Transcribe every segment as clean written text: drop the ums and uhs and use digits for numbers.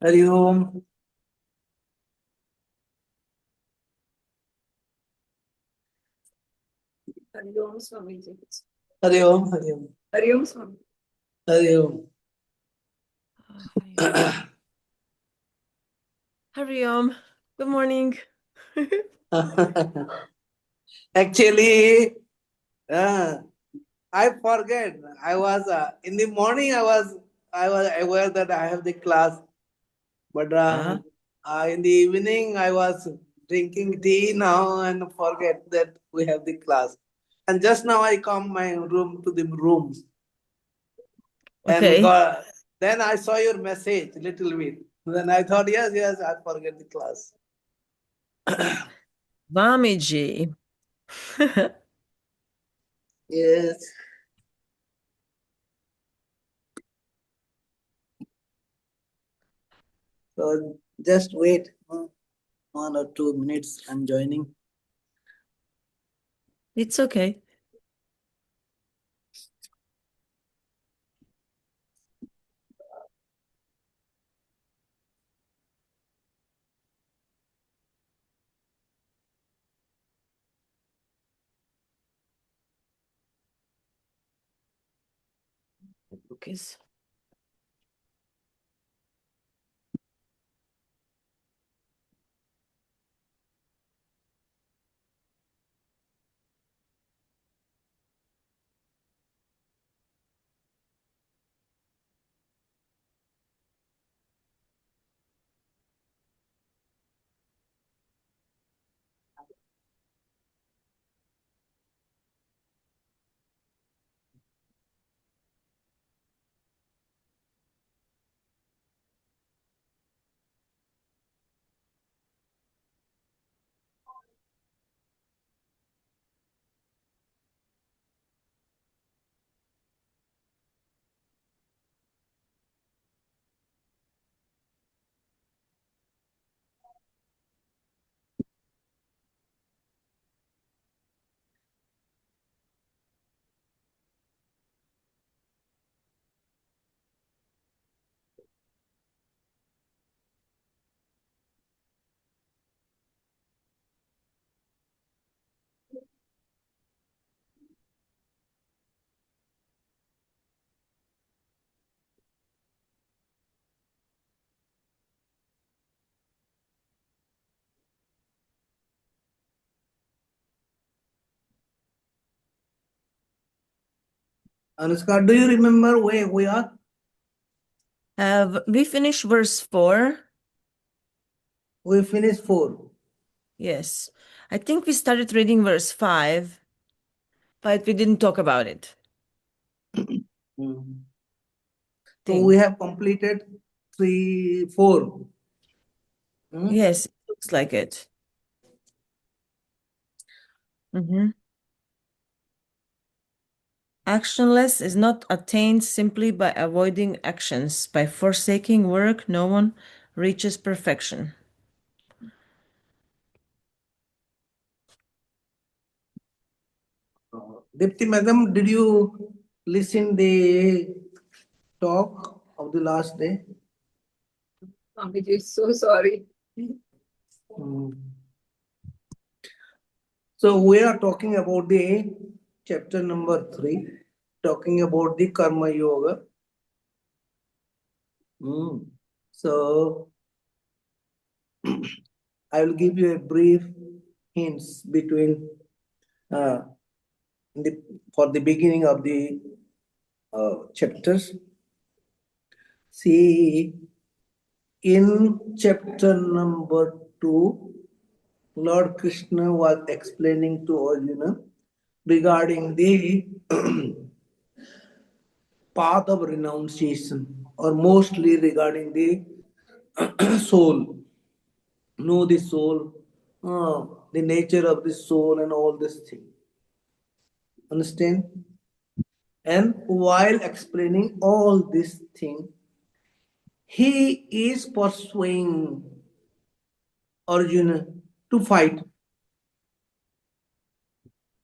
Hari Om. Hari Om Swamiji. Hari Om. Hari Om. Hari Om Swami. Hari Om. Hari Om. Good morning. Actually, I forget. I was in the morning. I was aware that I have the class, but in the evening I was drinking tea now and forget that we have the class. And just now I come my room to the room. Okay. And then I saw your message little bit. Then I thought, yes, I forget the class. Swamiji. Yes. So just wait 1 or 2 minutes. I'm joining. It's okay. The book is. Anushka, do you remember where we are? Have we finished verse 4? We finished 4. Yes. I think we started reading verse 5, but we didn't talk about it. So we have completed 3, 4. Yes, it looks like it. Actionless is not attained simply by avoiding actions. By forsaking work, no one reaches perfection. Dipti madam, did you listen the talk of the last day? Swamiji, so sorry. So we are talking about the chapter number 3, talking about the Karma Yoga. So I will give you a brief hints between for the beginning of the chapters. See, in chapter number 2, Lord Krishna was explaining to Arjuna regarding the path of renunciation, or mostly regarding the soul. Know the soul, the nature of the soul, and all this thing. Understand? And while explaining all this thing, he is pursuing Arjuna to fight.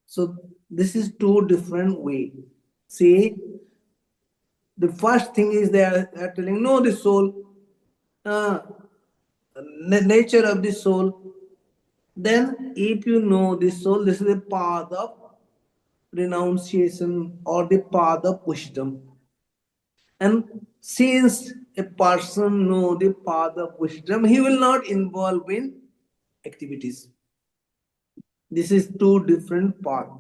So this is two different ways. See, the first thing is they are telling, know the soul, uh, nature of the soul. Then, if you know the soul, this is the path of renunciation or the path of wisdom. And since a person know the path of wisdom, he will not involve in activities. This is two different paths.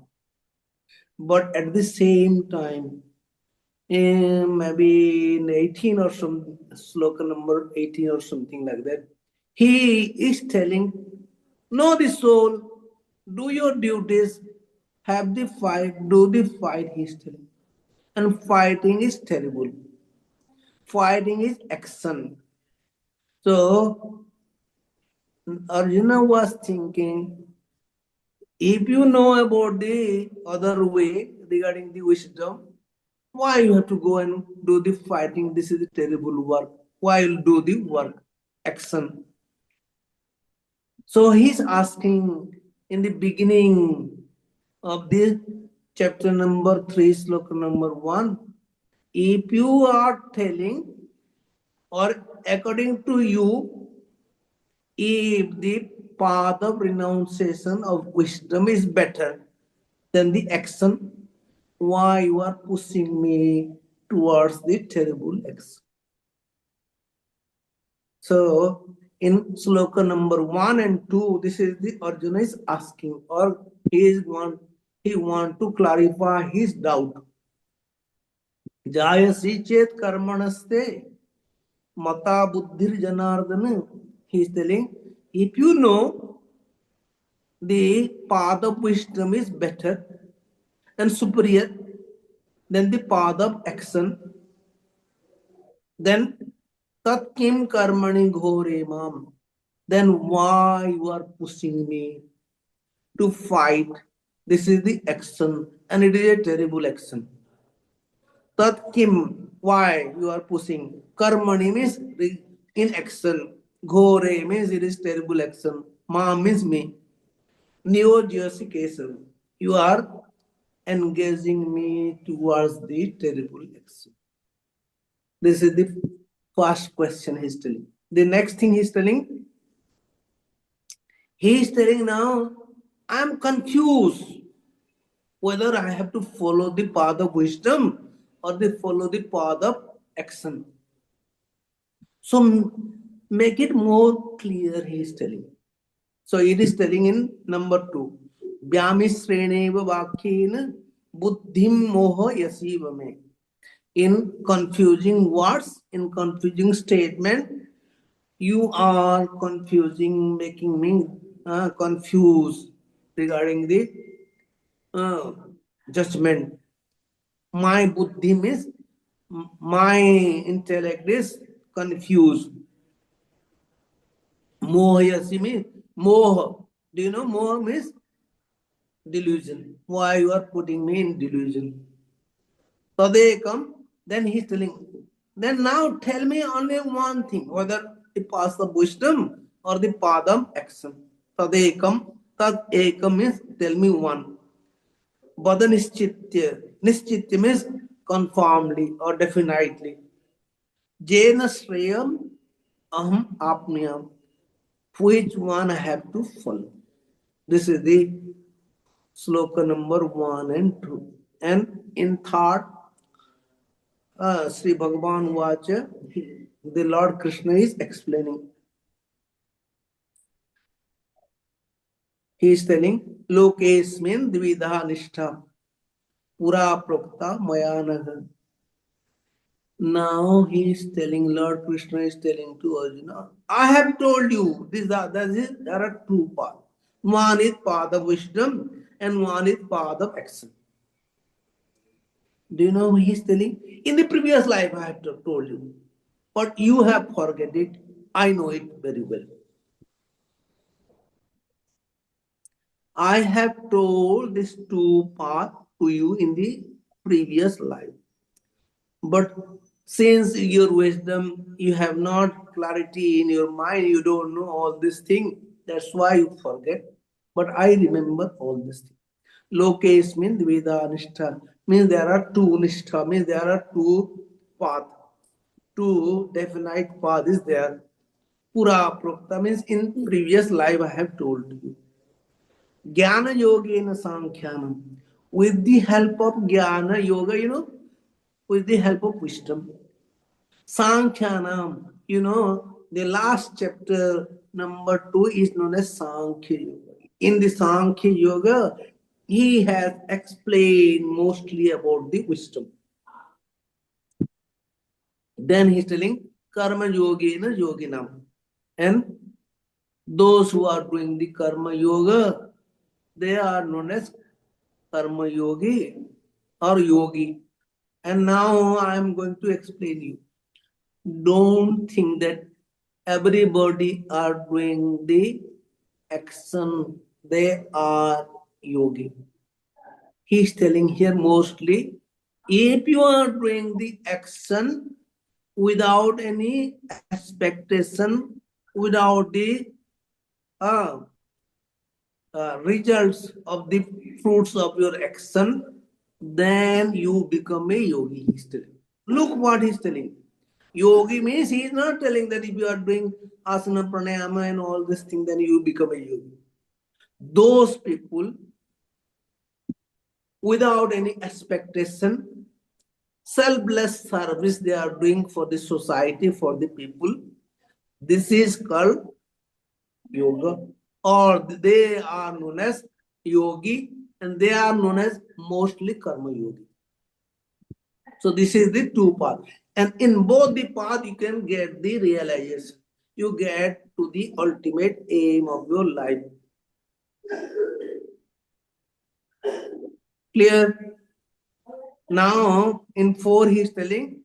But at the same time, maybe in 18 or some sloka number 18 or something like that, he is telling, know the soul, do your duties, have the fight, do the fight, he is telling. And fighting is terrible. Fighting is action. So Arjuna was thinking, if you know about the other way regarding the wisdom, why you have to go and do the fighting? This is a terrible work. Why you do the work, action? So he's asking in the beginning of the chapter number 3, sloka number 1, if you are telling or according to you, if the path of renunciation of wisdom is better than the action, why you are pushing me towards the terrible action? So in sloka number 1 and 2, this is the Arjuna is asking, or he want to clarify his doubt. Jayasi chet karmanaste mata buddhir janardana. He is telling, if you know the path of wisdom is better and superior than the path of action, then tat kim karmani ghore mam. Then why you are pushing me to fight? This is the action, and it is a terrible action. Tat kim, why you are pushing? Karmani means in action. Ghore means it is terrible action. Ma means me. Neogeosication. You are engaging me towards the terrible action. This is the first question he's telling. The next thing he's telling now, I'm confused whether I have to follow the path of wisdom or they follow the path of action. So make it more clear, he is telling. So it is telling in number 2. Vyamisreneva vakyena buddhim moha yasivame. In confusing words, in confusing statement, you are confusing, making me confused regarding the uh, judgment. My buddhi means my intellect is confused. Moha means moha. Do you know moha means delusion? Why you are putting me in delusion? Tadekam, then he's telling, then now tell me only one thing, whether the path of wisdom or the path of action. Tadekam, tad ekam means tell me one. Bada nischitya. Nischitya means conformly or definitely. Jena shreyam aham apniyam. Which one I have to follow? This is the sloka number 1 and 2. And in third, Sri Bhagavan Vacha, the Lord Krishna is explaining. He is telling, Lokesmin Dvidha Nishtha Pura Prokta Mayanaha. Now he is telling, Lord Krishna is telling to Arjuna, I have told you, there are two paths. One is path of wisdom and one is path of action. Do you know what he is telling? In the previous life, I have told you. But you have forget it. I know it very well. I have told these two paths to you in the previous life. But since your wisdom, you have not clarity in your mind, you don't know all these things. That's why you forget. But I remember all these things. Lokesh means Veda Nishtha. Means there are two Nishtha. Means there are two paths. Two definite path is there. Pura Prokta means in previous life I have told you. Jnana Yogena Sankhyanam. With the help of Jnana Yoga, with the help of wisdom. Sankhyanam, the last chapter, number 2, is known as Sankhya Yoga. In the Sankhya Yoga, he has explained mostly about the wisdom. Then he's telling Karma Yogena Yoginam. And those who are doing the Karma Yoga, they are known as Karma Yogi or Yogi. And now I am going to explain you. Don't think that everybody are doing the action, they are yogi. He is telling here mostly, if you are doing the action without any expectation, without the results of the fruits of your action, then you become a yogi, he is telling. Look what he is telling. Yogi means he is not telling that if you are doing asana, pranayama and all this thing, then you become a yogi. Those people, without any expectation, selfless service they are doing for the society, for the people, this is called yoga, or they are known as yogi, and they are known as mostly karma yogi. So this is the two paths. And in both the path, you can get the realization. You get to the ultimate aim of your life. Clear? Now, in 4, he is telling,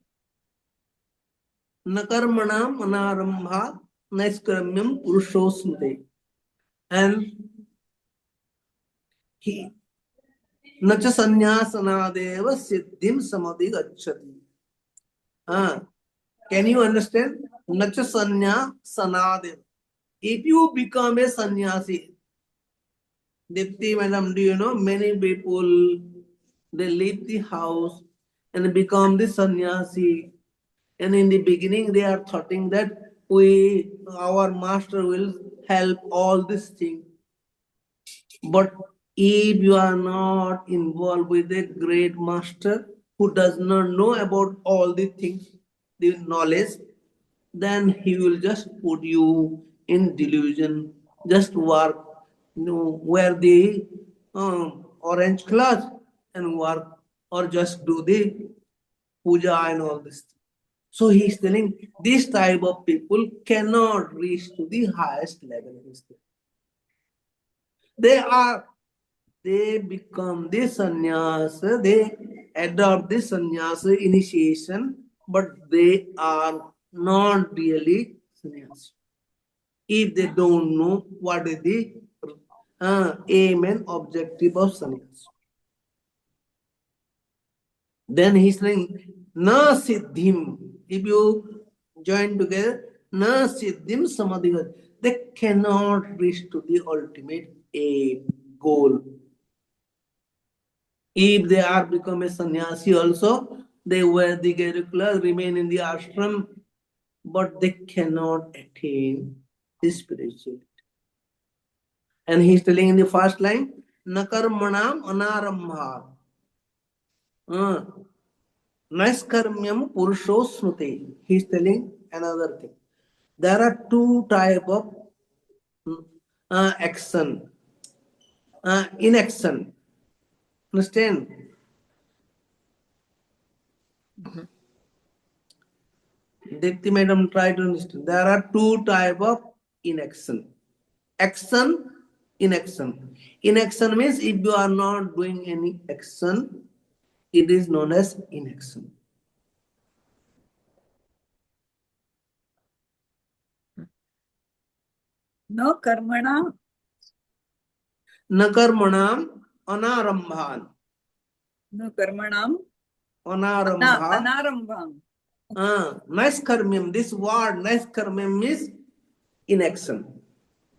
Nakarmanam anarambha naiskramyam purushosmute. And he, Nacha sanyasanadeva siddhim samadhi gacchati. Can you understand? Nacha sanyasanadeva. If you become a sannyasi, Dipti madam, do you know many people, they leave the house and become the sannyasi, and in the beginning they are thoughting that our master will help all these things. But if you are not involved with a great master who does not know about all the things, the knowledge, then he will just put you in delusion. Just work, wear the orange cloth and work, or just do the puja and all this. So he is telling this type of people cannot reach to the highest level. They become the sannyasa, they adopt the sannyasa initiation, but they are not really sannyasa. If they don't know what is the aim and objective of sannyasa. Then he's saying, na siddhim. If you join together, na siddhim samadhigat. They cannot reach to the ultimate aim, goal. If they are become a sannyasi also, they wear the Garukula, remain in the ashram, but they cannot attain the spirituality. And he's telling in the first line, Nakarmanam anarambha. Naiskarmyam purushosmute. He's telling another thing. There are two type of action. Inaction. Understand? Dipti madam, try to understand. There are two type of inaction. Action, inaction. Inaction means if you are not doing any action, it is known as inaction. No karmana. Nakarmanam anarambhan. No karmanam. Anarambha. Anarambham. Naiskarmyam. This word naiskarmyam means inaction.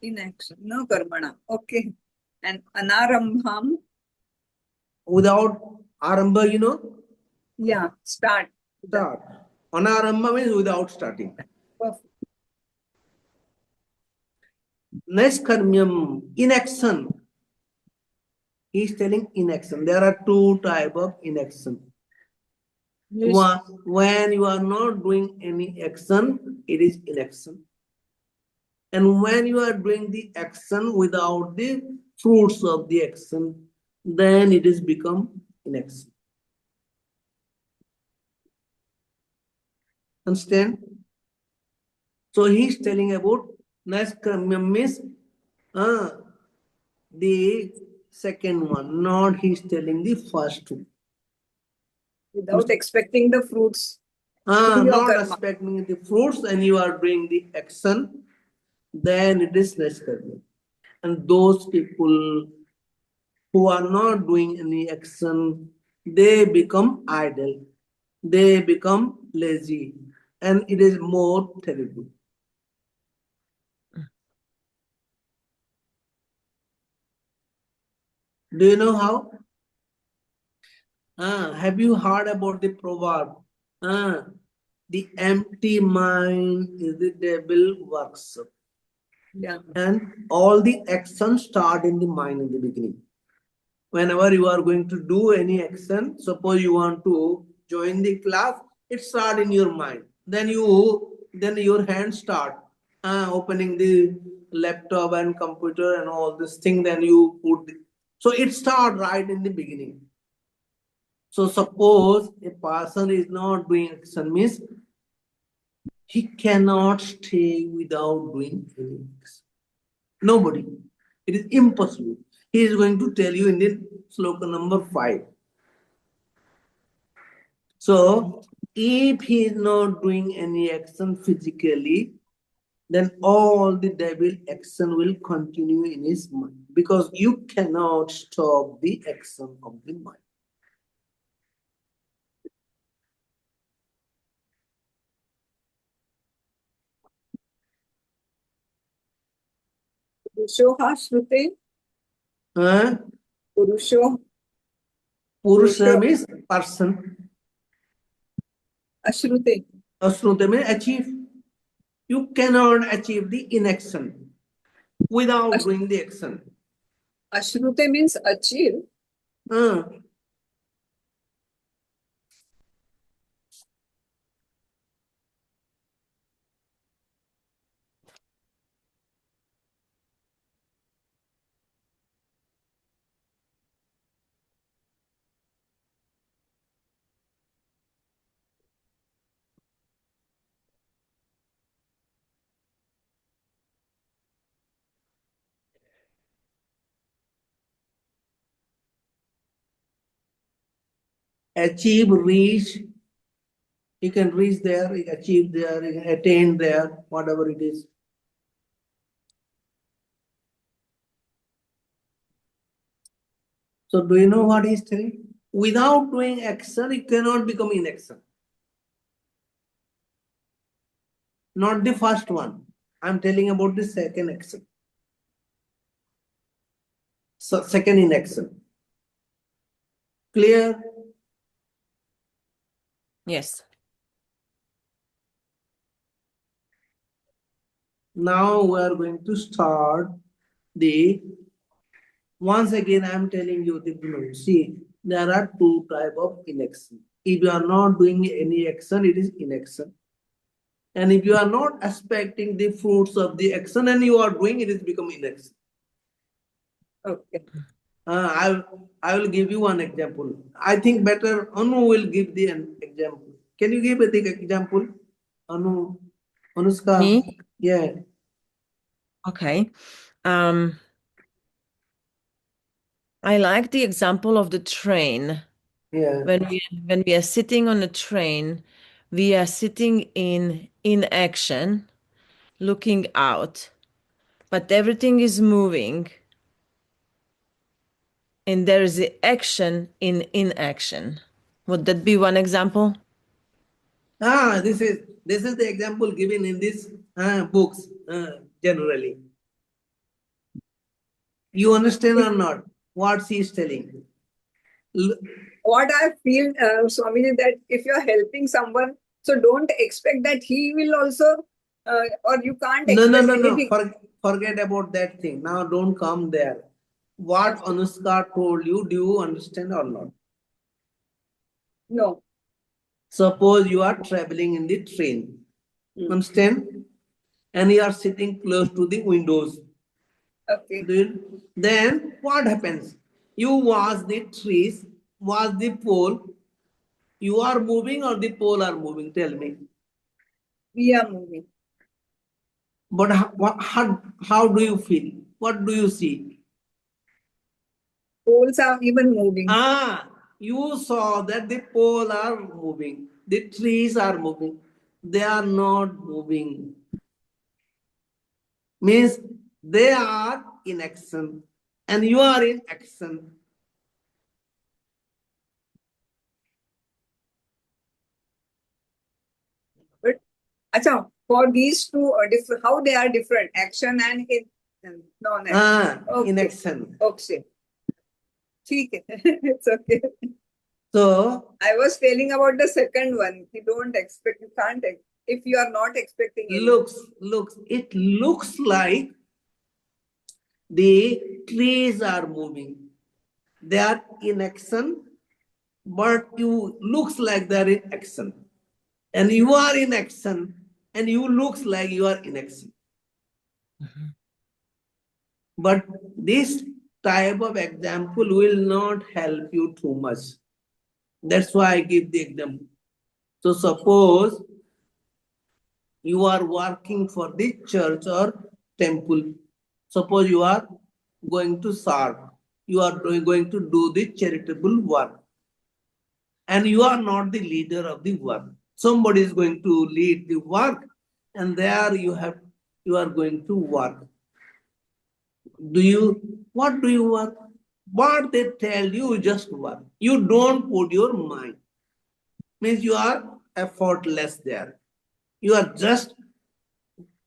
Inaction. No karmana. Okay. And anarambham. Without arambha, Yeah. Start. Start. Anarambha means without starting. Perfect. Naiskarmyam, inaction. He is telling inaction. There are two types of inaction. Yes. When you are not doing any action, it is inaction. And when you are doing the action without the fruits of the action, then it is become inaction. Understand? So he is telling about Naiskarmyam means the second one, not he is telling the first one. Without expecting the fruits. Do your Not karma. expecting the fruits and you are doing the action, then it is Naiskarmyam. And those people who are not doing any action, they become idle, they become lazy, and it is more terrible. Do you know how? Have you heard about the proverb? The empty mind is the devil workshop. Yeah. And all the actions start in the mind in the beginning. Whenever you are going to do any action, suppose you want to join the class, it start in your mind. Then your hands start opening the laptop and computer and all this thing. Then you put so it start right in the beginning. So suppose a person is not doing action means he cannot stay without doing any action. Nobody. It is impossible. He is going to tell you in the sloka number 5. So, if he is not doing any action physically, then all the devil action will continue in his mind because you cannot stop the action of the mind. Purusho ha shrute. Uh, Purusho. Purusha means person. Ashrute. Asruta means achieve. You cannot achieve the inaction without doing the action. Ashrute means achieve. Uh, Achieve, reach. You can reach there, you can achieve there, you can attain there, whatever it is. So do you know what he's telling? Without doing action, it cannot become inaction. Not the first one. I'm telling about the second action. So second inaction. Clear? Yes. Now we are going to start the, once again I'm telling you the, see, there are two types of inaction. If you are not doing any action, it is inaction. And if you are not expecting the fruits of the action and you are doing it, is become inaction. Okay. I will give you one example. I think better Anu will give the example. Can you give a the example? Anu, Anushka. Me? Yeah. Okay. I like the example of the train. Yeah. When we are sitting on a train, we are sitting in action, looking out, but everything is moving, and there is the action in inaction. Would that be one example? This is the example given in these books generally. You understand or not? What she is telling? What I feel, Swamini, that if you're helping someone, so don't expect that he will also, or you can't No, no, expect no, no. anything. forget about that thing. Now don't come there. What Anushka told you, do you understand or not? No. Suppose you are traveling in the train. Understand? And you are sitting close to the windows. Okay. Then what happens? You watch the trees, watch the pole. You are moving or the pole are moving? Tell me. We are moving. But how do you feel? What do you see? Poles are even moving. You saw that the pole are moving, the trees are moving. They are not moving. Means they are in action and you are in action. But acha, for these two different, how they are different, action and in non-action. Okay. In action. Okay. It's okay. So I was telling about the second one. You don't expect, you can't, if you are not expecting it. it looks like the trees are moving. They are in action, but you looks like they are in action. And you are in action, and you looks like you are in action. But this type of example will not help you too much. That's why I give the example. So suppose you are working for the church or temple. Suppose you are going to serve. You are going to do the charitable work. And you are not the leader of the work. Somebody is going to lead the work, and there you are going to work. What do you work? What they tell you, just work. You don't put your mind. Means you are effortless there. You are just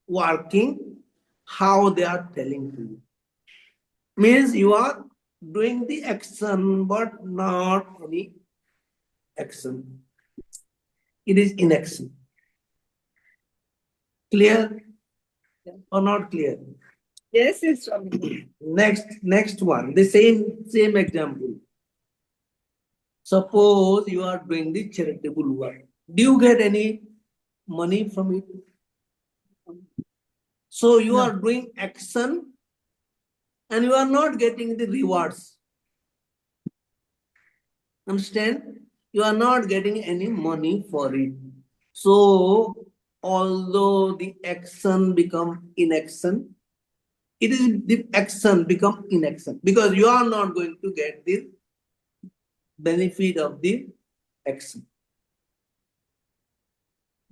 working how they are telling to you. Means you are doing the action, but not any action. It is inaction. Clear or not clear? Yes, it's Swami. Next one, the same example. Suppose you are doing the charitable work. Do you get any money from it? So you are doing action and you are not getting the rewards. Understand? You are not getting any money for it. So although the action become inaction, it is the action become inaction because you are not going to get the benefit of the action.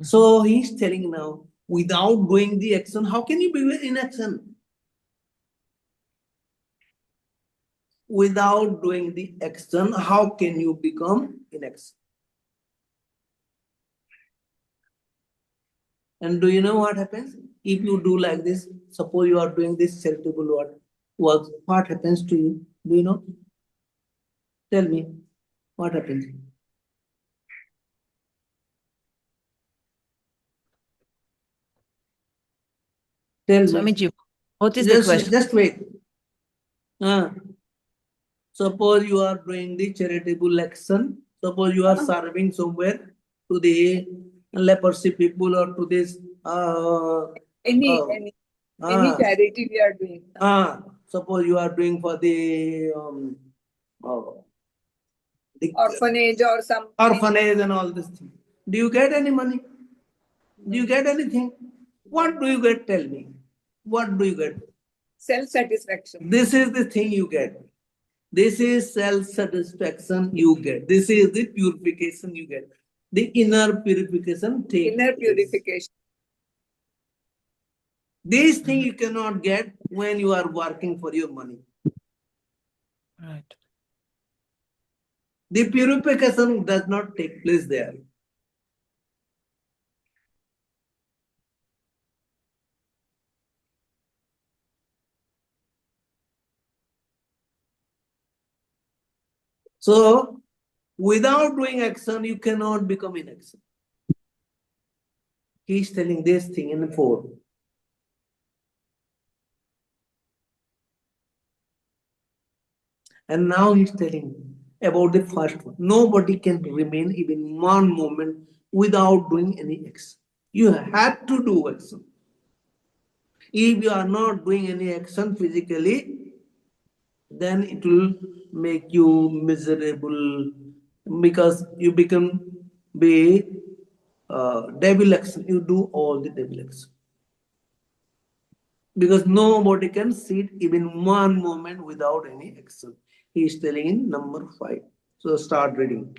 So he's telling now, without doing the action, how can you be in action? Without doing the action, how can you become in action? And do you know what happens? If you do like this, suppose you are doing this charitable work, what happens to you? Do you know? Tell me, what happens? Tell me. Swamiji, what is the question? Just wait. Suppose you are doing the charitable action. Suppose you are serving somewhere to the leprosy people or to this Any charity we are doing. Suppose you are doing for the orphanage or some orphanage and all this thing. Do you get any money? Do you get anything? What do you get? Tell me. What do you get? Self-satisfaction. This is the thing you get. This is self-satisfaction you get. This is the purification you get. The inner purification takes inner purification. This thing you cannot get when you are working for your money. Right. The purification does not take place there. So, without doing action, you cannot become in action. He is telling this thing in 4. And now he's telling about the first one. Nobody can remain even one moment without doing any action. You have to do action. If you are not doing any action physically, then it will make you miserable because you become be devil action. You do all the devil action because nobody can sit even one moment without any action. He is telling in number 5. So start reading.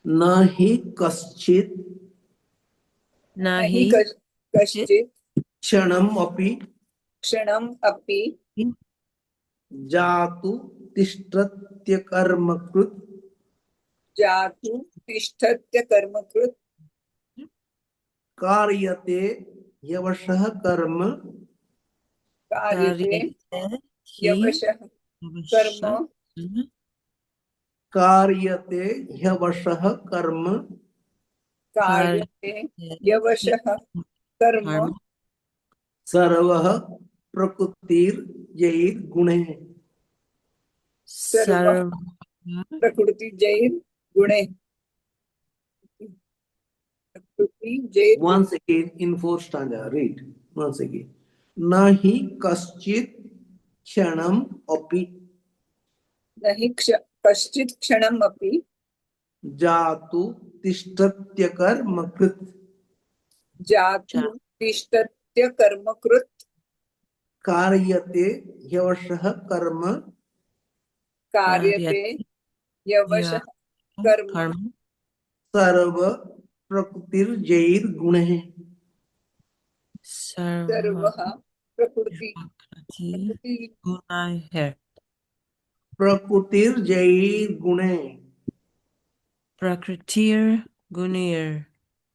Nahi kaschit Nahi Nahi kaschit kshanam api kshanam api jatu tishtratya karma krut jatu tishtatya karmakrit karyate yavashah karma karyate Karyate hi yavashah karma avasha karyate yavashah karma karyate karyate hi yavashah karma karma sarvah prakutir jair gune. sarva sarva prakriti jair gune prakriti jair gune. Once again in 4 stanza, read once again. Nahi kaschit kshanam api Nahi kaschit kshanam api jatu tishtratya karma krit jatu tishtatya karmakrit karyate yavashah karma karyate karyate yavashah karma karma sarva prakutir jair gune. sarva sarvaha prakriti prakriti prakriti gunai Prakutir jair gune. Prakritir Gunir.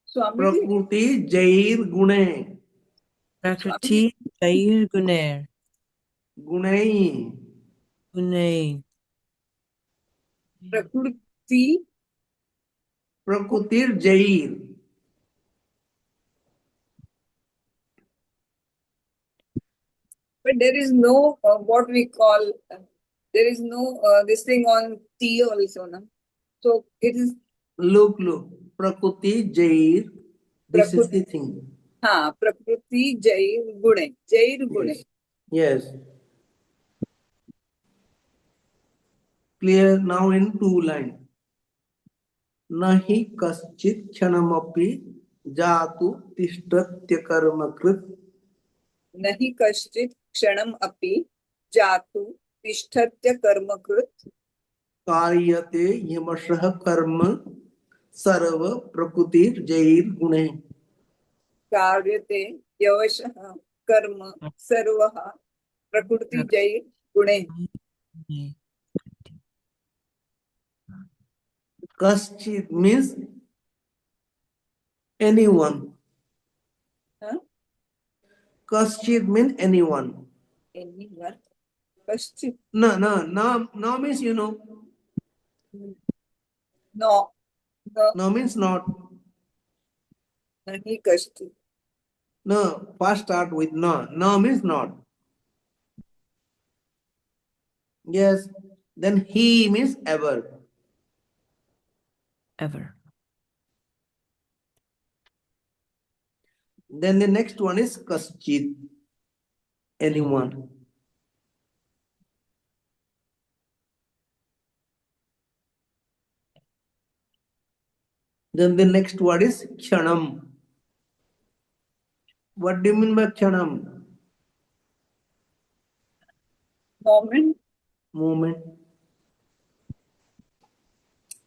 Swamiji Prakuti jair gune. Swamiji Prakriti Jair Guner. Gunai. Gunay. prakriti Prakutir jair. but there is no what we call there is no this thing on tea also na. So it is Look, look. Prakuti jair. This is prakriti the thing. prakriti jair gune Yes. Yes. Clear now in 2 lines. Nahi kaschit kshanamapi jatu tishtratya karma krit nahi kaschit kshanam api jatu tishtatya karmakrit karyate yamashah karma sarva prakutir jair gune. karyate yavashah karma sarvaha prakriti jair gune. Kaschit means anyone. Huh? Kaschit means anyone. Anyone kaschit No, no, no, no means you know. no no No means not. nahi kaschit No, first start with no. No means not. Yes. Then he means ever. Ever. Then the next one is kaschit. Anyone. Then the next word is kshanam. What do you mean by kshanam? moment Moment.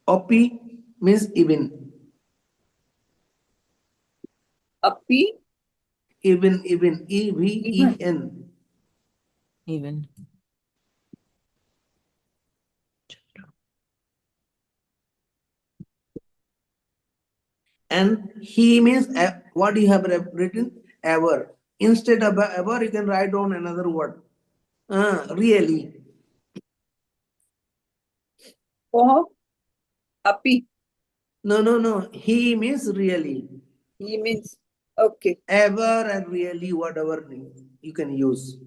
Api means even. api Even. even E-V-E-N. Even. And he means what you have written? Ever. Instead of ever, you can write down another word. Really. for api No, no, no. He means really. he means okay Ever and really, whatever you can use.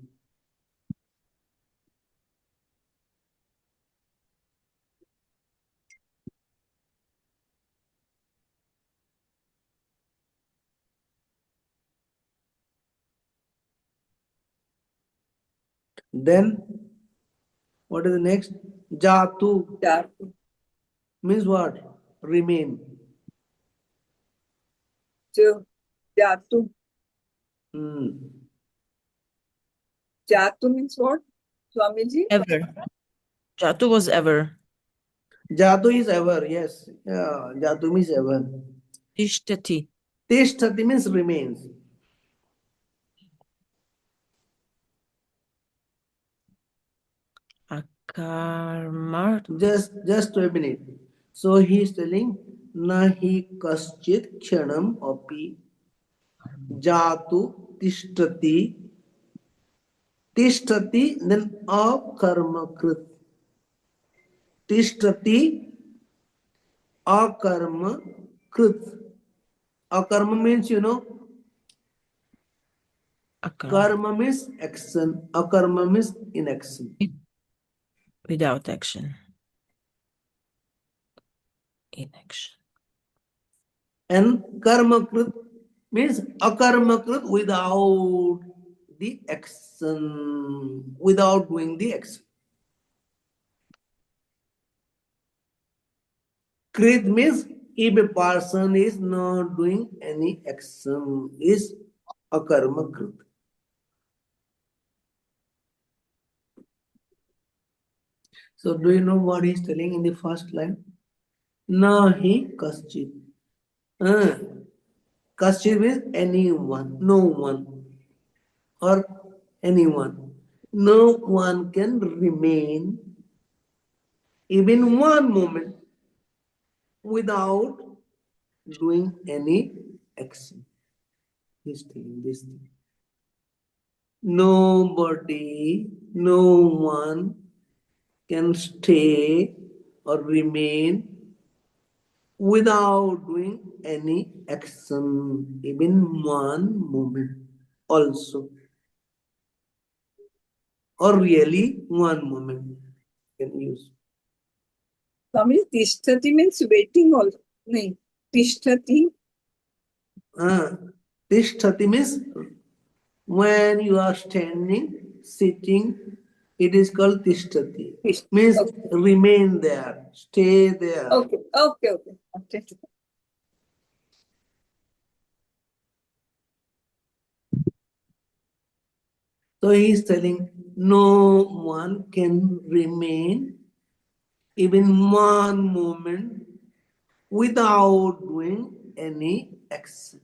Then what is the next? Jatu. Jatu. Means what? Remain. Jatu. Jatu means what? Swamiji? Ever. Jatu was ever. Jatu is ever, yes. Yeah, Jatu means ever. Tishtati. Tishtati means remains. Akarma. Just a minute. So he is telling, nahi kaschit kshanam api jatu tishtati. Tishtati, then akarmakrit. Tishtati akarmakrit. Akarma means, karma means action. Akarma means inaction. Without action. Inaction. And karmakrit means akarmakrit without the action, without doing the action. Krit means if a person is not doing any action, is akarmakrit. So do you know what he is telling in the first line? Nahi kaschit. Kaschit means anyone, no one, or anyone. No one can remain even one moment without doing any action. He's telling this thing. Nobody, no one can stay or remain without doing any action, even one moment also, or really one moment can use. Swamiji, tishtati means waiting also. No, tishtati. Tishtati means when you are standing, sitting, it is called tishtati. Means Okay. remain there, stay there. Okay. So he is telling no one can remain even one moment without doing any action.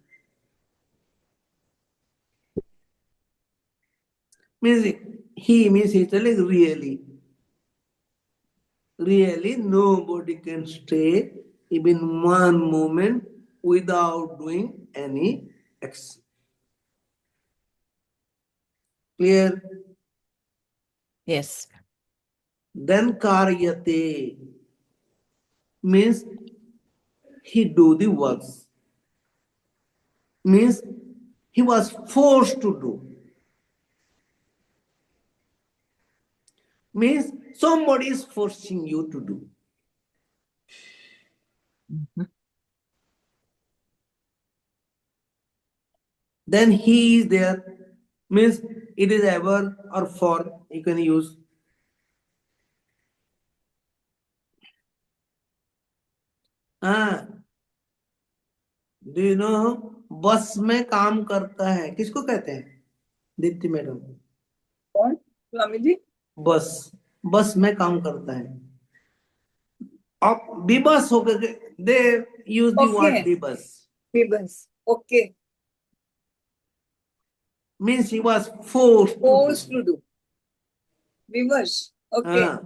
Means he's telling really nobody can stay even one moment without doing any action. Clear? Yes. Then karyate means he do the works. Means he was forced to do. Means somebody is forcing you to do. Then he is there. Means it is ever or for, you can use. Do you know बस में काम करता है किसको कहते हैं Deepti madam कौन स्वामी जी बस बस में काम करता है अब विबस होकर दे यूज द वर्ड विबस Bibas. Okay. means he was forced to do. Bibas. Okay.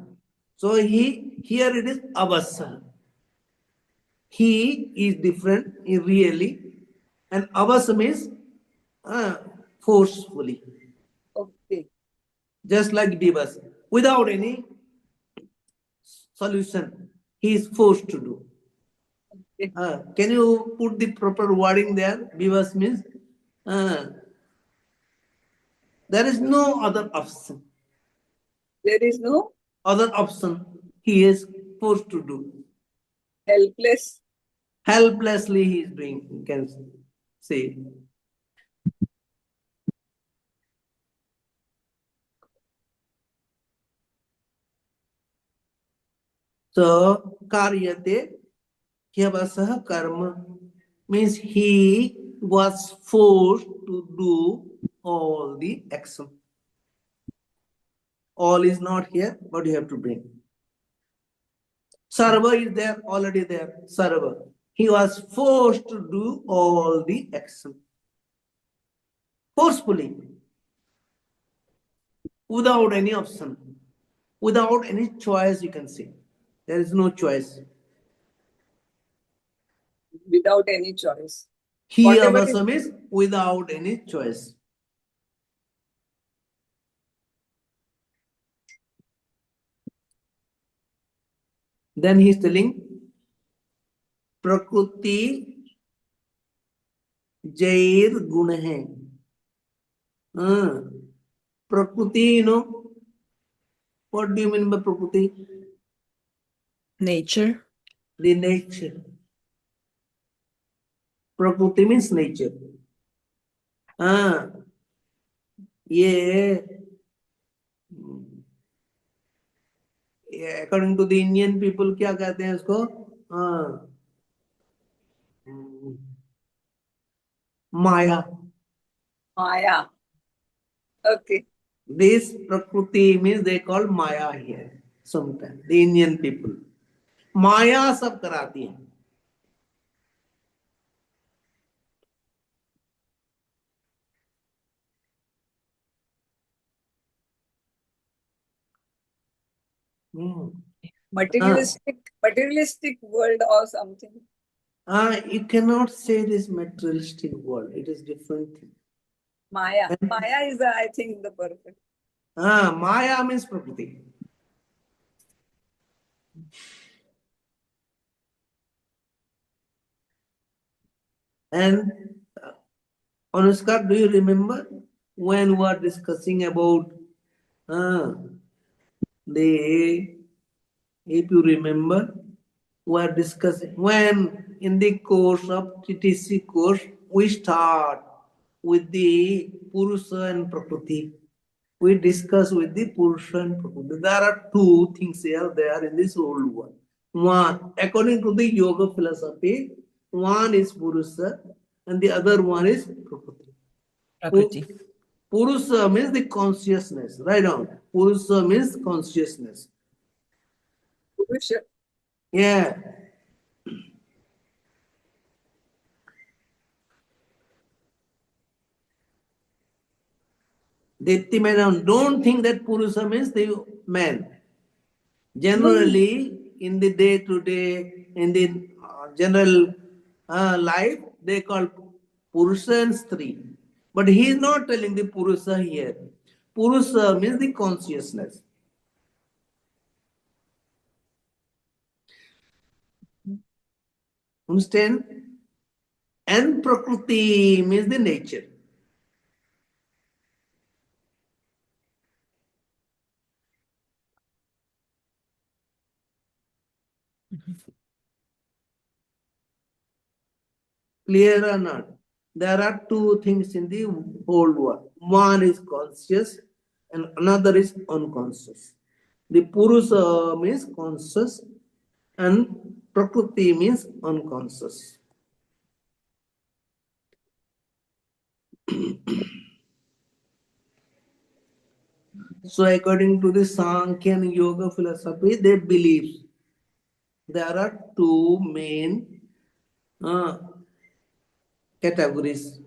So here it is abasa. He is different really, and abasa means forcefully. Okay. Just like Bibas, without any solution, he is forced to do. Okay. Can you put the proper wording there? Bibas means there is no other option. There is no other option. He is forced to do. Helpless. Helplessly he is doing, you can say. So karyate hyavasah karma means he was forced to do all the action. All is not here, but you have to bring. Sarva is there, already there. Sarva. He was forced to do all the action. Forcefully. Without any option. Without any choice, you can say. There is no choice. Without any choice. He also means without any choice. Then he is telling Prakriti Jair Guna hai. Prakriti, you know, what do you mean by Prakriti? Nature. The nature. Prakriti means nature. ये according to the Indian people क्या कहते हैं उसको? Maya. Maya. Okay. This Prakriti means they call Maya here. Sometimes the Indian people. Maya सब कराती है. Materialistic world or something. You cannot say this materialistic world. It is different thing. Maya. Maya is, I think, the perfect. Maya means Prakriti. And Anushka, do you remember when we were discussing about the, if you remember, we are discussing when in the course of TTC course, we start with the Purusha and Prakriti. We discuss with the Purusha and Prakriti. There are two things here there in this whole world. One, according to the yoga philosophy, one is Purusha and the other one is Prakriti. Prakriti. Purusha means the consciousness. Right on. Purusha means consciousness. Purusha. Yeah. Dipti madam, don't think that Purusha means the man. Generally, in the day-to-day, in the general life, they call Purusha and Stri. But he is not telling the Purusha here. Purusha means the consciousness. Understand? And Prakriti means the nature. Clear or not? There are two things in the whole world. One is conscious and another is unconscious. The Purusha means conscious and Prakriti means unconscious. So according to the Sankhya and Yoga philosophy, they believe there are two main categories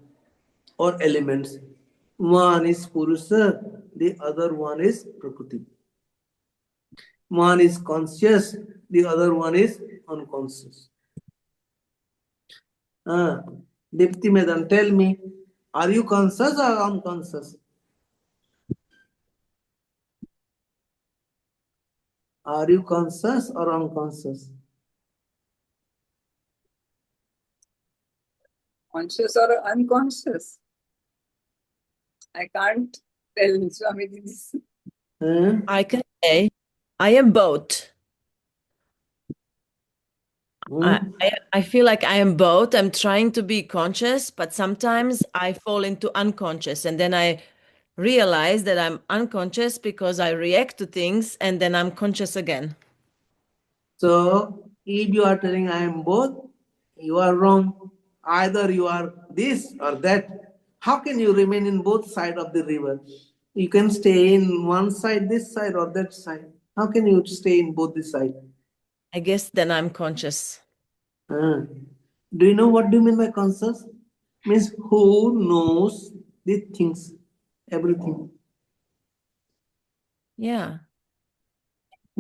or elements. One is Purusha, the other one is Prakriti. One is conscious, the other one is unconscious. Dipti Madam, tell me, are you conscious or unconscious? Are you conscious or unconscious? Conscious or unconscious? I can't tell Swamiji this. I can say I am both. I feel like I am both. I'm trying to be conscious, but sometimes I fall into unconscious, and then I realize that I'm unconscious because I react to things, and then I'm conscious again. So if you are telling I am both, you are wrong. Either you are this or that. How can you remain in both sides of the river? You can stay in one side, this side, or that side. How can you stay in both the sides? I guess then I'm conscious. Do you know what do you mean by conscious? Means who knows the things, everything. Yeah.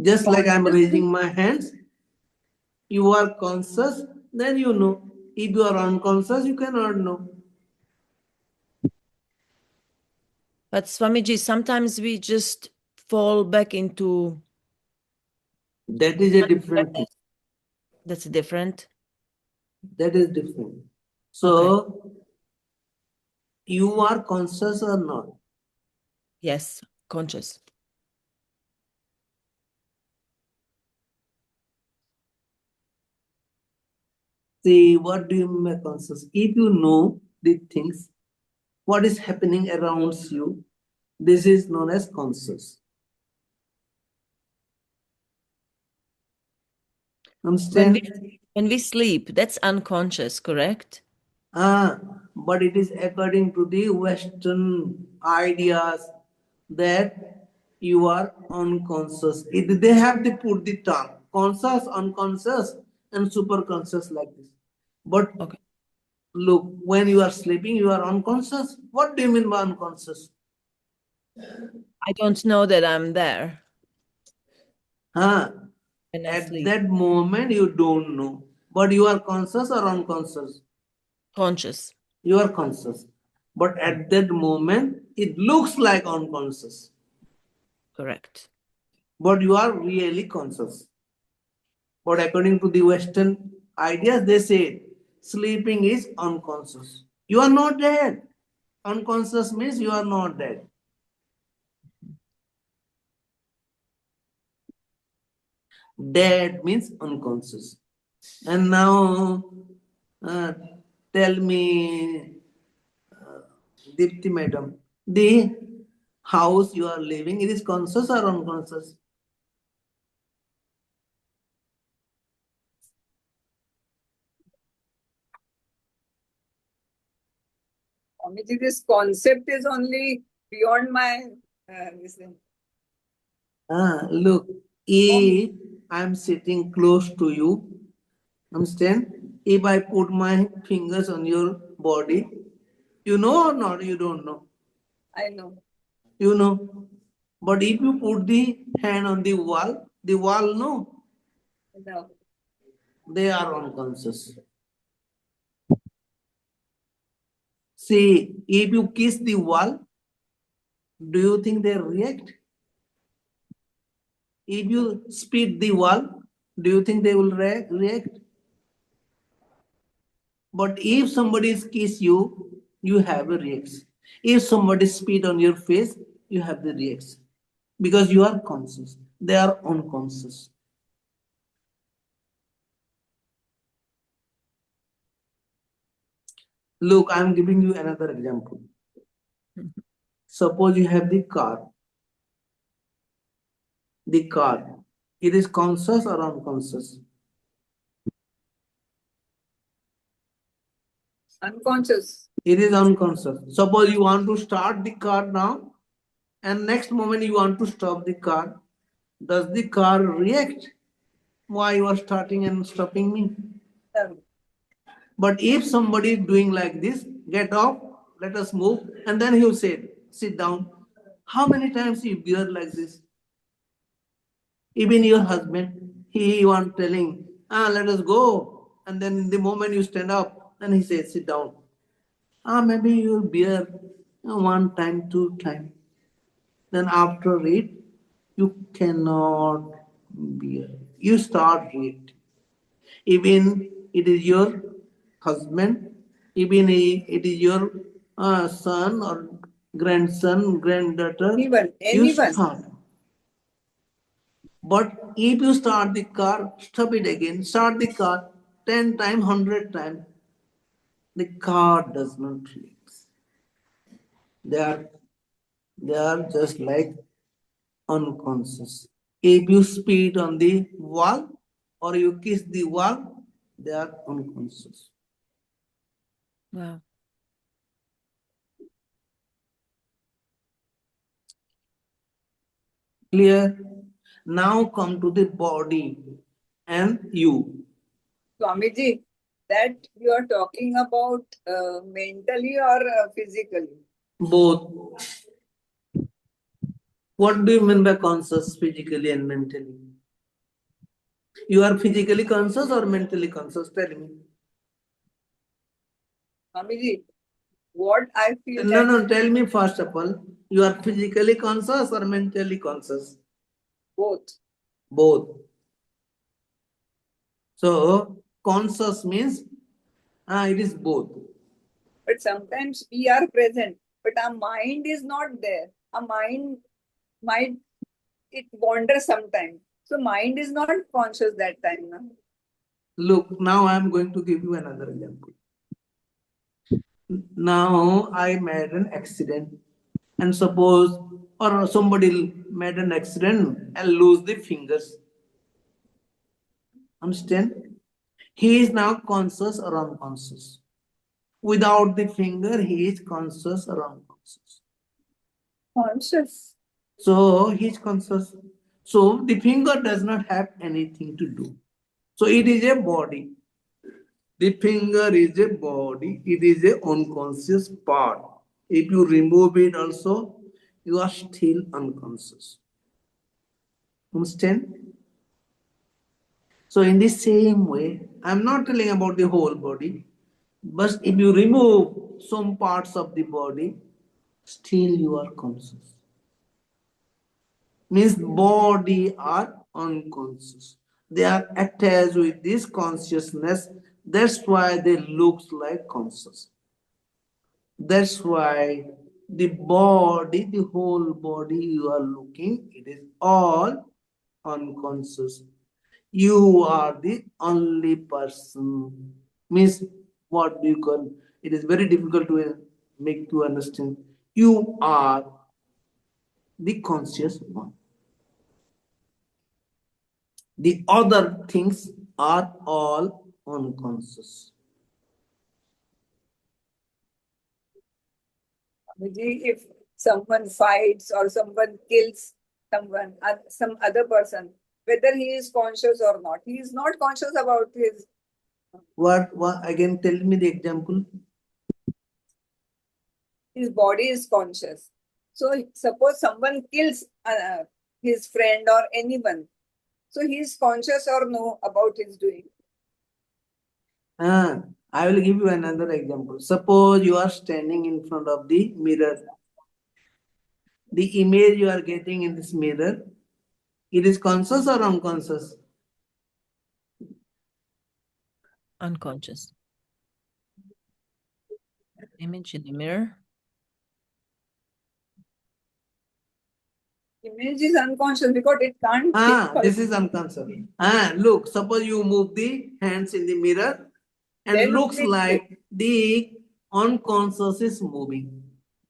Just like I'm raising my hands, you are conscious, then you know. If you are unconscious, you cannot know. But Swamiji, sometimes we just fall back into. That is a different thing. That's different. That is different. So, Okay. you are conscious or not? Yes, conscious. See, what do you mean by conscious? If you know the things, what is happening around you, this is known as conscious. Understand? When we sleep, that's unconscious, correct? But it is according to the Western ideas that you are unconscious. They have to put the term conscious, unconscious, and superconscious like this. But Okay. look, when you are sleeping, you are unconscious. What do you mean by unconscious? I don't know that I'm there When when I At sleep. that moment, you don't know. But you are conscious or unconscious? Conscious. You are conscious. But at that moment, it looks like unconscious. Correct. But you are really conscious. But according to the Western ideas, they say sleeping is unconscious. You are not dead. Unconscious means you are not dead. Dead means unconscious. And now, uh, tell me, Dipti madam, the house you are living, it is conscious or unconscious? Swamiji, this concept is only beyond my this thing. Look, if I'm sitting close to you, understand? If I put my fingers on your body, you know or not? You don't know. I know. You know. But if you put the hand on the wall no. No. They are unconscious. See, if you kiss the wall, do you think they react? If you spit the wall, do you think they will react? But if somebody kiss you, you have a reaction. If somebody spit on your face, you have the reaction. Because you are conscious. They are unconscious. Look, I am giving you another example. Suppose you have the car. The car. It is conscious or unconscious? Unconscious. It is unconscious. Suppose you want to start the car now, and next moment you want to stop the car. Does the car react? Why you are starting and stopping me? No. But if somebody is doing like this, get off, let us move, and then he will say, sit down. How many times you bear like this? Even your husband, he want telling, let us go. And then the moment you stand up, then he says, sit down. Maybe you'll bear one time, two time. Then after it, you cannot bear. You start reacting. Even it is your husband, even it is your son or grandson, granddaughter, you Anyone. start. But if you start the car, stop it again, start the car 10 times, 100 times, the car does not react. They are, they are just like unconscious. If you spit on the wall, or you kiss the wall, they are unconscious. Wow. Clear? Now come to the body and you. Swamiji, that you are talking about mentally or physically? Both. What do you mean by conscious physically and mentally? You are physically conscious or mentally conscious? Tell me. Swamiji, what I feel No, that no, tell me first of all, you are physically conscious or mentally conscious? both. Both. So, conscious means it is both. But sometimes we are present, but our mind is not there. Our mind might it wanders sometimes. So mind is not conscious that time. No? Look, now I am going to give you another example. Now I made an accident, and suppose or somebody made an accident and lose the fingers. Understand? He is now conscious or unconscious. Without the finger, he is conscious or unconscious. Conscious. So he is conscious. So the finger does not have anything to do. So it is a body. The finger is a body. It is a unconscious part. If you remove it also, you are still unconscious. Understand? So in the same way, I'm not telling about the whole body, but if you remove some parts of the body, still you are conscious. Means body are unconscious. They are attached with this consciousness. That's why they look like conscious. That's why the body, the whole body you are looking, it is all unconscious. You are the only person. Means what do you call? It is very difficult to make you understand. You are the conscious one. The other things are all unconscious. If someone fights or someone kills someone, some other person, whether he is conscious or not, he is not conscious about his. What again? Tell me the example. His body is conscious. So suppose someone kills his friend or anyone, so he is conscious or no about his doing. I will give you another example. Suppose you are standing in front of the mirror. The image you are getting in this mirror, it is conscious or unconscious? Unconscious. Image in the mirror. Image is unconscious because it can't. This is unconscious. Look, suppose you move the hands in the mirror and Then looks only like the unconscious is moving.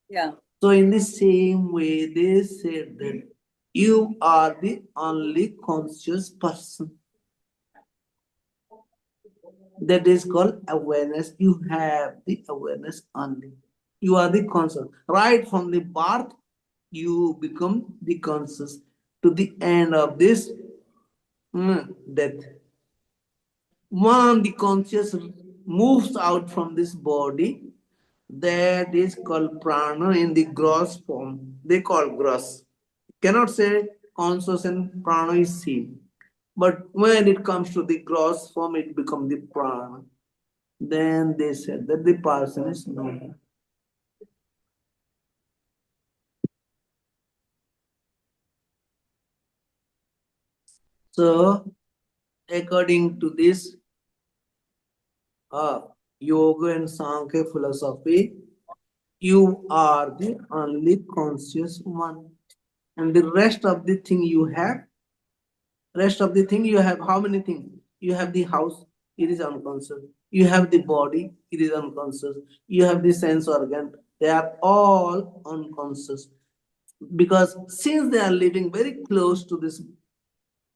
Yeah. So in the same way, they said that you are the only conscious person. That is called awareness. You have the awareness only. You are the conscious. Right from the birth, you become the conscious to the end of this death. When the conscious moves out from this body, that is called prana in the gross form. They call gross. Cannot say conscious and prana is same. But when it comes to the gross form, it becomes the prana. Then they said that the person is known. So, according to this yoga and Sankhya philosophy, you are the only conscious one. And the rest of the thing you have, how many things? You have the house, it is unconscious. You have the body, it is unconscious. You have the sense organ, they are all unconscious. Because since they are living very close to this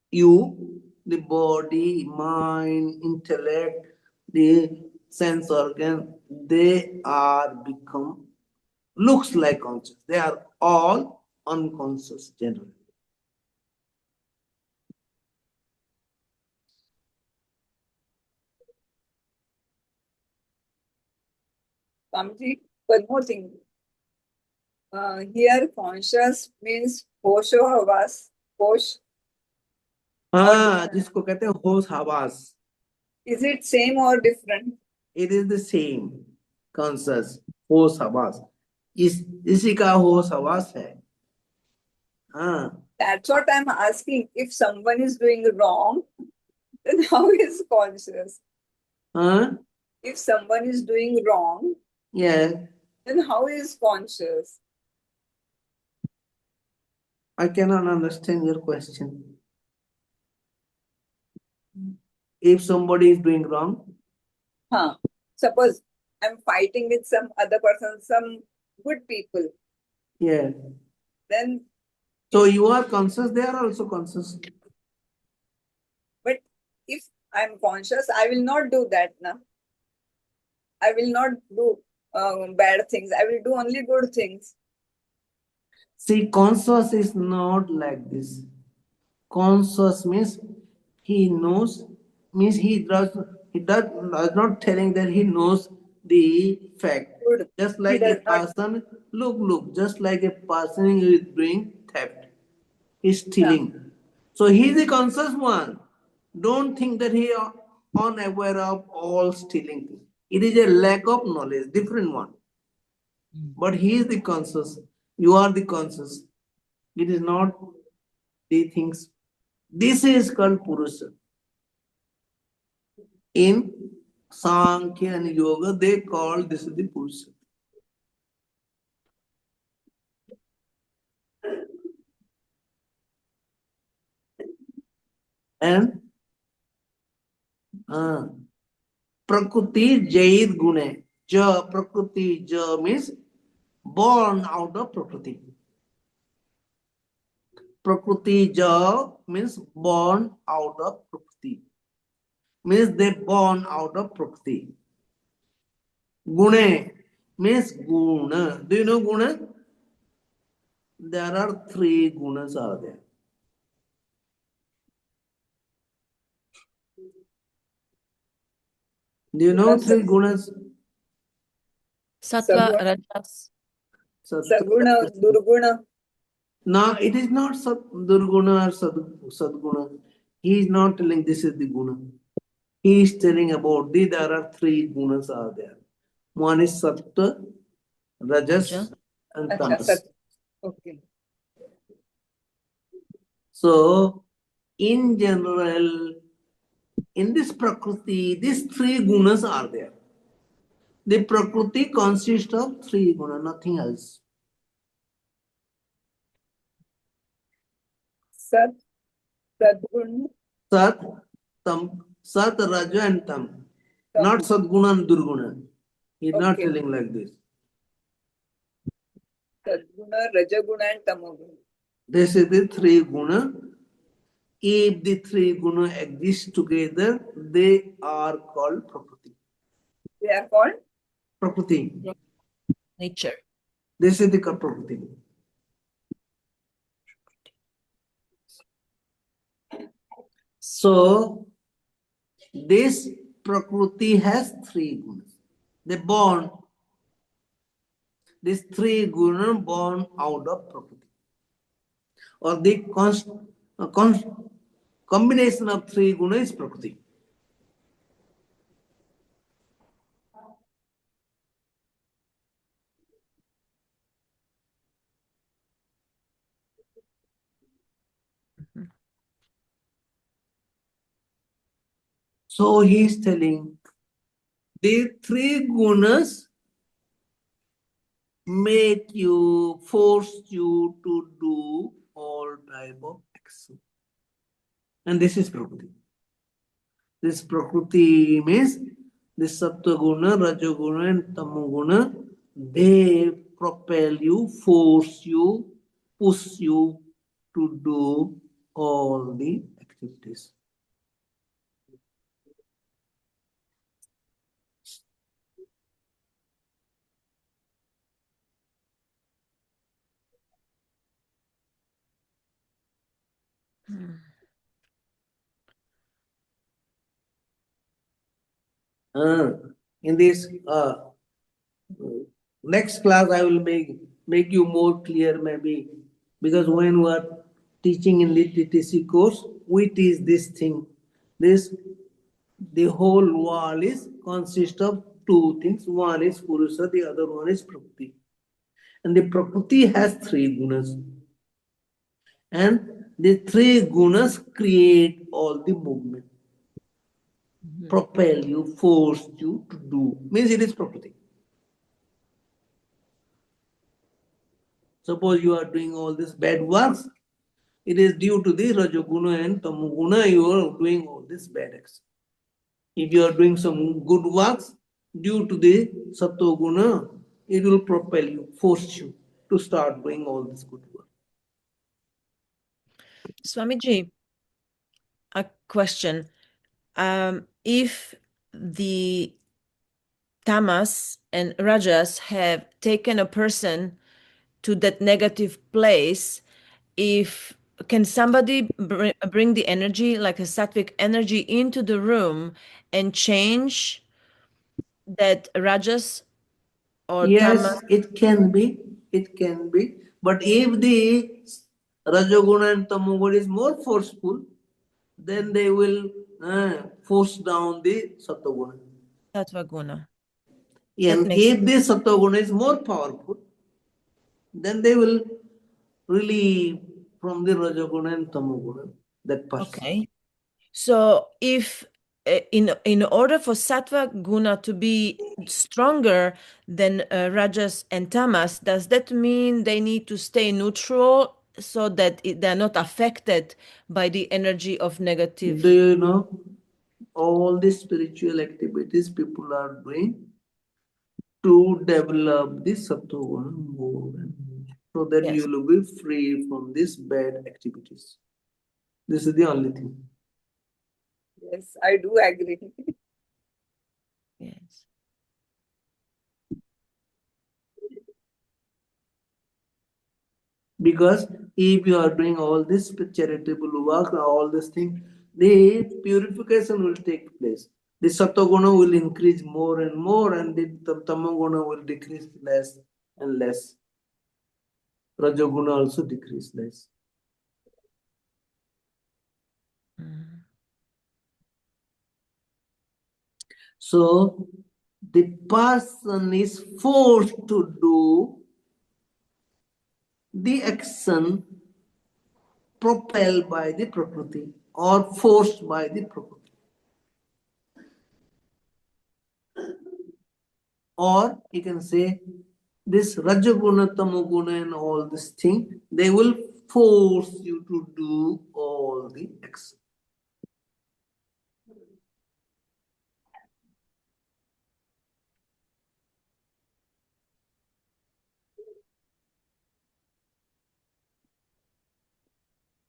you, the body, mind, intellect, the sense organ, they are become looks like conscious. They are all unconscious generally. Swamiji, one more thing. Here, conscious means hosho havas. Hosh or जिसको कहते हैं होश हवास. is it same or different? It is the same conscious होश हवास. इसी का होश हवास है. That's what I'm asking. If someone is doing wrong, then how is conscious? If someone is doing wrong, yeah, then how is conscious? I cannot understand your question. If somebody is doing wrong, Suppose I'm fighting with some other person, some good people, yeah. then So you are conscious, they are also conscious. but if I'm conscious, I will not do that now. I will not do bad things. I will do only good things. See, conscious is not like this. Conscious means he knows, means does not telling that he knows the fact. Good. Just He like a does not. person, look, just like a person who is doing theft, he's stealing. So he is the conscious one. Don't think that he is unaware of all stealing things. It is a lack of knowledge, different one. But he is the conscious. You are the conscious. It is not the things. This is called Purusha. In Sankhya and Yoga, they call this the Purusha. And Prakriti Jayid Gune. Ja, Prakriti, Ja means born out of Prakriti. Prakriti Ja means born out of Prakriti. Means they born out of Prakriti. Gune means Guna. Do you know Guna? There are three Gunas are there. Do you know three Gunas? Sattva, Saguna, Rajas. Saguna, Durguna. No, it is not Durguna or Sadguna. He is not telling this is the Guna. He is telling about there are three Gunas are there. One is Sattva, Rajas, and Tamas. Okay. So, in general, in this Prakriti, these three Gunas are there. The Prakriti consists of three Gunas, nothing else. Sat, Sadguna, Sat, Tam, Sat, Raja, and Tam. Not Sadguna and Durguna. He is not telling like this. Sadguna, Rajaguna, and Tamoguna. This is the three Guna. If the three Guna exist together, they are called Prakriti. They are called Prakriti. Nature. This is the Prakriti. So, this Prakriti has three Gunas. They born, these three Gunas born out of Prakriti. Or the combination of three Gunas is Prakriti. So he is telling the three gunas make you, force you to do all type of action. And this is Prakriti. This Prakriti means this Sattva Guna, Raja Guna, and Tamo Guna, they propel you, force you, push you to do all the activities. Uh, in this next class, I will make you more clear, maybe, because when we are teaching in the TTC course, we teach this thing. This the whole wall is consist of two things. One is Purusha, the other one is Prakriti. And the Prakriti has three gunas. And the three gunas create all the movement, propel you, force you to do. Means it is Prakriti. Suppose you are doing all these bad works, it is due to the Rajoguna and Tamoguna you are doing all this bad acts. If you are doing some good works, due to the Sattoguna, it will propel you, force you to start doing all this good work. Swamiji, a question. If the tamas and rajas have taken a person to that negative place, if can somebody bring the energy, like a sattvic energy, into the room and change that rajas or tamas? Yes, it can be. But if the Rajoguna and Tamoguna is more forceful, then they will force down the Sattoguna. Sattva guna. That And makes if the Sattoguna is more powerful, then they will relieve from the Rajoguna and Tamoguna, that person. okay. So if in order for sattva guna to be stronger than rajas and tamas, does that mean they need to stay neutral so that they're not affected by the energy of Do negative? you know all the spiritual activities people are doing to develop the Sattoguna more and more, so that you Yes. will be free from these bad activities. This is the only thing. Yes, I do agree. Yes. Because if you are doing all this charitable work, all this thing, the purification will take place. The Sattoguna will increase more and more, and the Tamoguna will decrease less and less. Rajoguna also decrease less. Mm. So the person is forced to do the action propelled by the Prakriti or forced by the Prakriti. Or you can say this Rajaguna, Tamoguna, and all this thing, they will force you to do all the action.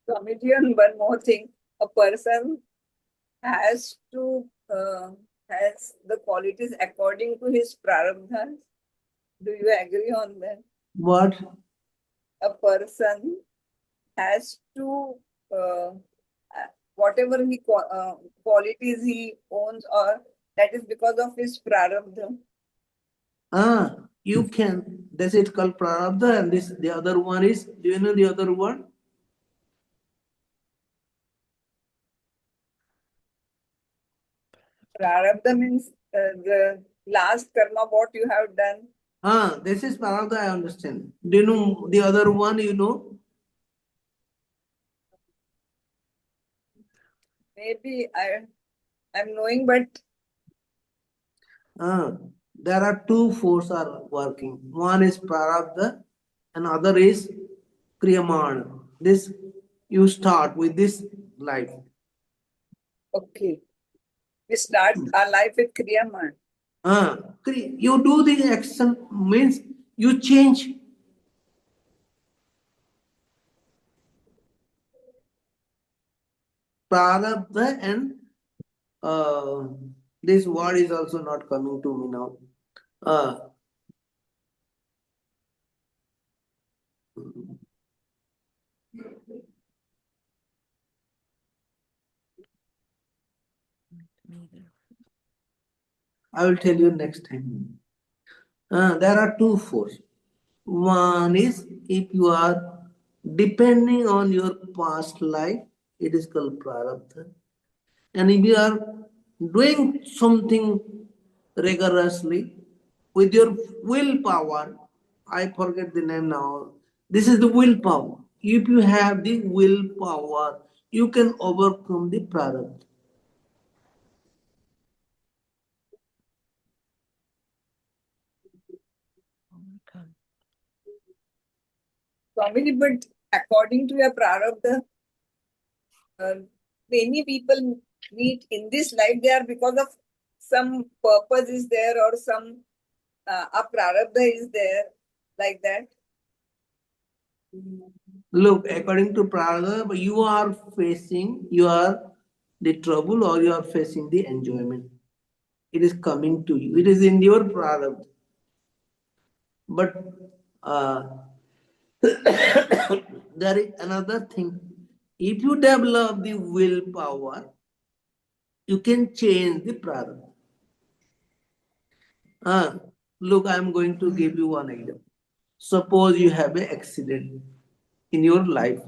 Swamiji, and one more thing, a person has to has the qualities according to his prarabdhas. Do you agree on that? What? A person has to whatever qualities he owns, or that is because of his prarabdha. You can. That's it called Prarabdha, and this the other one is. Do you know the other one? Prarabdha means the last karma what you have done. This is Prarabdha. I understand. Do you know the other one? You know. Maybe I'm knowing, but There are two forces are working. One is Prarabdha, and other is Kriyamana. This you start with this life. okay. We start our life with Kriyaman. You do the action means you change. Prarabdha and this word is also not coming to me now. Uh, I will tell you next time. There are two forces. One is if you are depending on your past life, it is called prarabdha. And if you are doing something rigorously with your willpower, I forget the name now. This is the willpower. If you have the willpower, you can overcome the prarabdha. Overcome. Swamiji, but according to your prarabdha, many people meet in this life there because of some purpose is there or some a prarabdha is there, like that. Look, according to prarabdha, you are facing the trouble or you are facing the enjoyment. It is coming to you. It is in your prarabdha. But uh, there is another thing. If you develop the willpower, you can change the prarabdha. Look, I am going to give you one example. Suppose you have an accident in your life.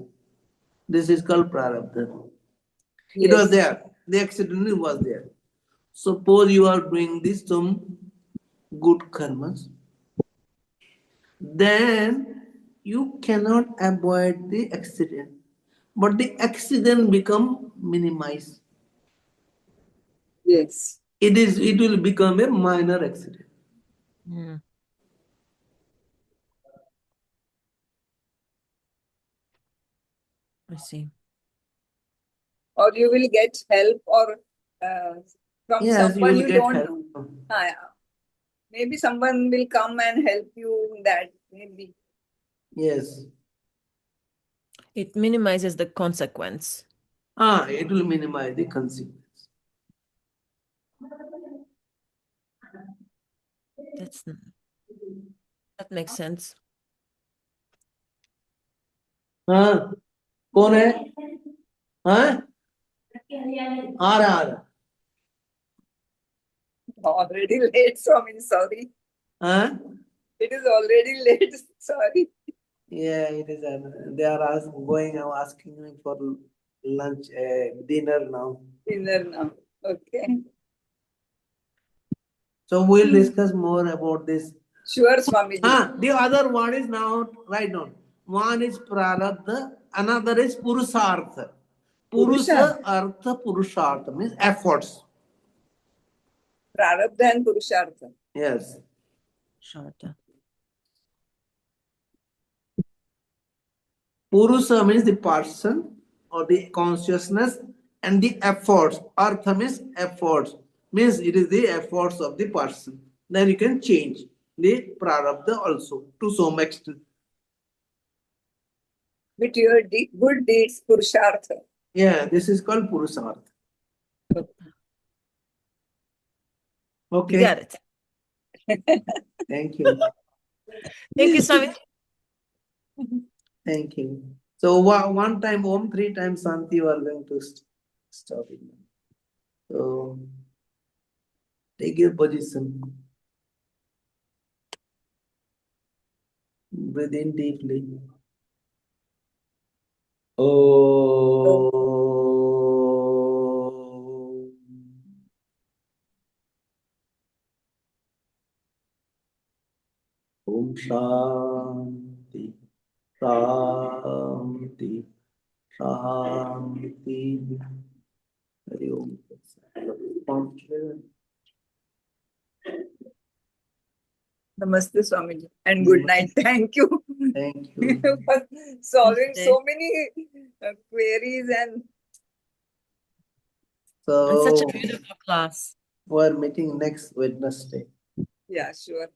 This is called prarabdha. It was Yes. there. The accident was there. Suppose you are doing this some good karmas, then you cannot avoid the accident. But the accident become minimized. Yes. It will become a minor accident. Hmm. I see. Or you will get help or from Yes, you someone will you get don't help. know. Yeah. Maybe someone will come and help you in that. Maybe. Yes. It minimizes the consequence. It will minimize the consequence. That makes sense. हाँ कौन है हाँ आ रहा Already late, Swami. Sorry. हाँ It is already late. Sorry. Yeah, it is. They are asking me for lunch, dinner now. Dinner now. Okay. So we'll discuss more about this. Sure, Swamiji. The other one is now right now. One is prarabdha, another is purusartha. Purusha. Artha purushartha means efforts. Prarabdha and Purushartha. Yes. Shorter. Purusa means the person or the consciousness, and the efforts. Artha means efforts. Means it is the efforts of the person. Then you can change the prarabdha also to some extent. With your good deeds, Purushartha. Yeah, this is called purusartha. Okay. You got it. Thank you. Thank you, Swami. Thank you. So one time Om, 3 times Santi, you are going to stop it. So take your position. Breathe in deeply. Oh. Om Shanti. Shanti. Shanti. Hari Om. Namaste, Swamiji. And good night. Thank you. Thank you. For solving Namaste. so many queries and It's such So a beautiful class. we're meeting next Wednesday. yeah, sure.